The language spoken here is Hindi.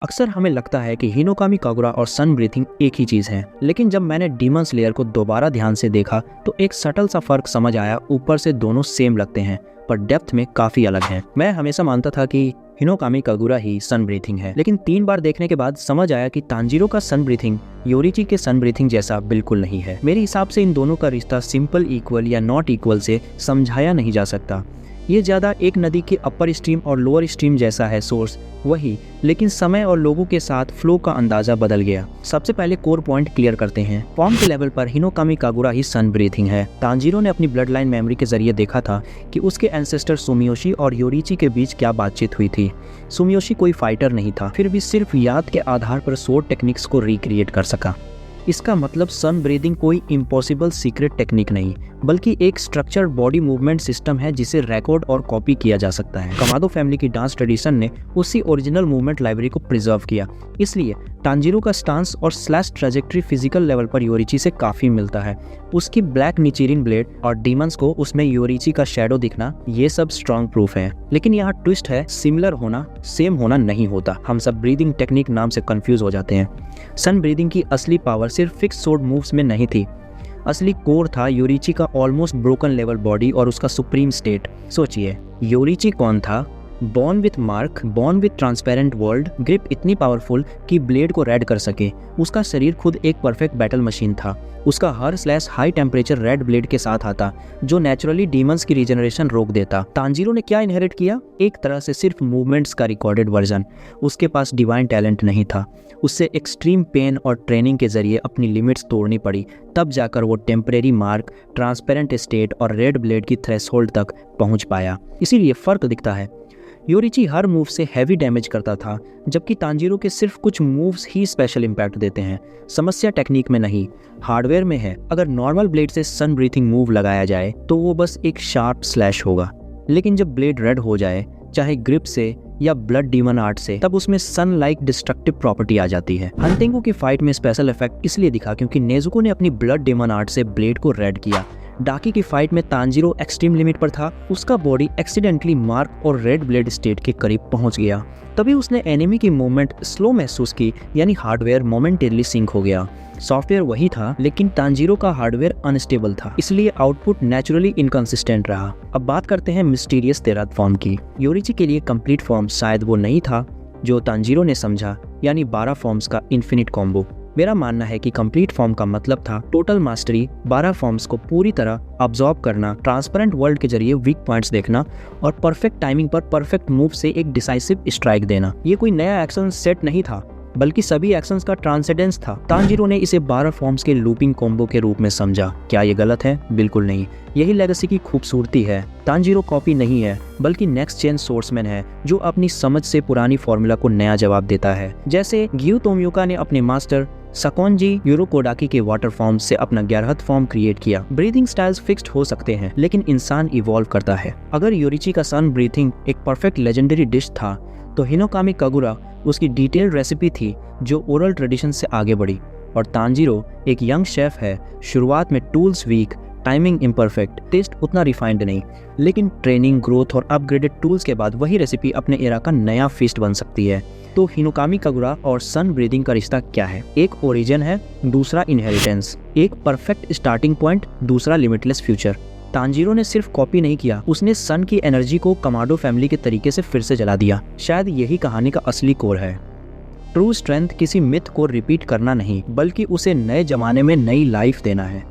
अक्सर हमें लगता है कि हिनोकामी कागुरा और सन ब्रीथिंग एक ही चीज़ है, लेकिन जब मैंने डीमन स्लेयर को दोबारा ध्यान से देखा तो एक सटल सा फर्क समझ आया। ऊपर से दोनों सेम लगते हैं पर डेप्थ में काफ़ी अलग हैं। मैं हमेशा मानता था कि हिनोकामी कागुरा ही सन ब्रीथिंग है, लेकिन 3 बार देखने के बाद समझ आया कि तांजीरो का सन ब्रीथिंग योरीची के सन ब्रीथिंग जैसा बिल्कुल नहीं है। मेरे हिसाब से इन दोनों का रिश्ता सिंपल इक्वल या नॉट इक्वल से समझाया नहीं जा सकता। ये ज़्यादा एक नदी के अपर स्ट्रीम और लोअर स्ट्रीम जैसा है, सोर्स वही, लेकिन समय और लोगों के साथ फ्लो का अंदाज़ा बदल गया। सबसे पहले कोर पॉइंट क्लियर करते हैं। फॉर्म के लेवल पर हिनोकामी कागुरा ही सन ब्रीथिंग है। तांजीरो ने अपनी ब्लड लाइन मेमोरी के जरिए देखा था कि उसके एंसेस्टर सुमियोशी और योरीची के बीच क्या बातचीत हुई थी। सुमियोशी कोई फाइटर नहीं था, फिर भी सिर्फ याद के आधार पर स्वॉर्ड टेक्निक्स को रिक्रिएट कर सका। इसका मतलब सन ब्रीदिंग कोई इम्पॉसिबल सीक्रेट टेक्निक नहीं, बल्कि एक स्ट्रक्चर्ड बॉडी मूवमेंट सिस्टम है जिसे रिकॉर्ड और कॉपी किया जा सकता है। कमादो फैमिली की डांस ट्रेडिशन ने उसी ओरिजिनल मूवमेंट लाइब्रेरी को प्रिजर्व किया, इसलिए तांजीरो का स्टांस और स्लैश ट्रेजेक्ट्री फिजिकल लेवल पर योरीची से काफ़ी मिलता है। उसकी ब्लैक निचिरिन ब्लेड और डीमंस को उसमें योरीची का शैडो दिखना, ये सब स्ट्रॉन्ग प्रूफ है। लेकिन यहाँ ट्विस्ट है, सिमिलर होना सेम होना नहीं होता। हम सब ब्रीदिंग टेक्निक नाम से कंफ्यूज हो जाते हैं। सन ब्रीदिंग की असली पावर सिर्फ फिक्स स्वॉर्ड मूव्स में नहीं थी। असली कोर था योरीची का ऑलमोस्ट ब्रोकन लेवल बॉडी और उसका सुप्रीम स्टेट। सोचिए, योरीची कौन था? Born with mark, born with transparent world, grip इतनी पावरफुल कि ब्लेड को रेड कर सके। उसका शरीर खुद एक परफेक्ट बैटल मशीन था। उसका हर slash high temperature red blade के साथ आता, जो नेचुरली डीमंस की रीजनरेशन रोक देता। तांजीरो ने क्या इनहेरिट किया? एक तरह से सिर्फ मूवमेंट्स का रिकॉर्डेड वर्जन। उसके पास डिवाइन टैलेंट नहीं था। उससे एक्सट्रीम पेन और ट्रेनिंग के जरिए अपनी लिमिट्स तोड़नी पड़ी, तब जाकर वो टेम्परेरी मार्क, ट्रांसपेरेंट स्टेट और रेड ब्लेड की थ्रेशोल्ड तक पहुंच पाया। इसीलिए फ़र्क दिखता है। योरीची हर मूव से हैवी डैमेज करता था, जबकि तांजीरो के सिर्फ कुछ मूव्स ही स्पेशल इम्पैक्ट देते हैं। समस्या टेक्निक में नहीं, हार्डवेयर में है। अगर नॉर्मल ब्लेड से सन ब्रीथिंग मूव लगाया जाए तो वो बस एक शार्प स्लैश होगा, लेकिन जब ब्लेड रेड हो जाए, चाहे ग्रिप से या ब्लड डीमन आर्ट से, तब उसमें सन लाइक डिस्ट्रक्टिव प्रॉपर्टी आ जाती है। हंटिंगो की फाइट में स्पेशल इफेक्ट इसलिए दिखा क्योंकि नेजुको ने अपनी ब्लड डीमन आर्ट से ब्लेड को रेड किया। डाकी की फाइट में तांजीरो एक्सट्रीम लिमिट पर था। उसका बॉडी एक्सीडेंटली मार्क और रेड ब्लेड स्टेट के करीब पहुंच गया। तभी उसने एनिमी की मूवमेंट स्लो महसूस की, यानी हार्डवेयर मोमेंटरीली सिंक हो गया। सॉफ्टवेयर वही था, लेकिन तांजीरो का हार्डवेयर अनस्टेबल था, इसलिए आउटपुट नेचुरली इनकंसिस्टेंट रहा। अब बात करते हैं मिस्टीरियस 13th फॉर्म की। योरीची के लिए कंप्लीट फॉर्म शायद वो नहीं था जो तांजीरो ने समझा, यानी 12 फॉर्म्स का इन्फिनिट कॉम्बो। मेरा मानना है कि कंप्लीट फॉर्म का मतलब था टोटल मास्टरी, 12 फॉर्म्स को पूरी तरह अब्सॉर्ब करना, ट्रांसपेरेंट वर्ल्ड के जरिए वीक पॉइंट्स देखना और परफेक्ट टाइमिंग पर परफेक्ट मूव से एक डिसाइसिव स्ट्राइक देना। ये कोई नया एक्शन सेट नहीं था, बल्कि सभी एक्शंस का ट्रांसेंडेंस था। तांजीरो ने इसे 12 फॉर्म्स के लूपिंग कॉम्बो के रूप में समझा। क्या ये गलत है? बिल्कुल नहीं। यही लेगेसी की खूबसूरती है। तांजीरो कॉपी नहीं है, बल्कि नेक्स्ट जेन सोर्समैन है जो अपनी समझ से पुरानी फॉर्मूला को नया जवाब देता है। जैसे ग्यू तोमियोका ने अपने मास्टर सकोनजी यूरोकोडाकी के वाटर फॉर्म से अपना 11th फॉर्म क्रिएट किया। ब्रीथिंग स्टाइल्स फिक्स्ड हो सकते हैं, लेकिन इंसान इवॉल्व करता है। अगर योरीची का सन ब्रीथिंग एक परफेक्ट लेजेंडरी डिश था, तो हिनोकामी कागुरा उसकी डिटेल्ड रेसिपी थी जो ओरल ट्रेडिशन से आगे बढ़ी। और तांजीरो एक यंग शेफ है। शुरुआत में tools weak, timing imperfect, taste उतना रिफाइंड नहीं, लेकिन ट्रेनिंग, ग्रोथ और अपग्रेडेड टूल्स के बाद वही रेसिपी अपने एरा का नया फीस्ट बन सकती है। तो हिनोकामी कागुरा और सन ब्रीदिंग का रिश्ता क्या है? एक ओरिजिन है, दूसरा इनहेरिटेंस। एक परफेक्ट स्टार्टिंग पॉइंट, दूसरा लिमिटलेस फ्यूचर। तांजीरो ने सिर्फ कॉपी नहीं किया, उसने सन की एनर्जी को कमाडो फैमिली के तरीके से फिर से जला दिया। शायद यही कहानी का असली कोर है। ट्रू स्ट्रेंथ किसी मिथ को रिपीट करना नहीं, बल्कि उसे नए जमाने में नई लाइफ देना है।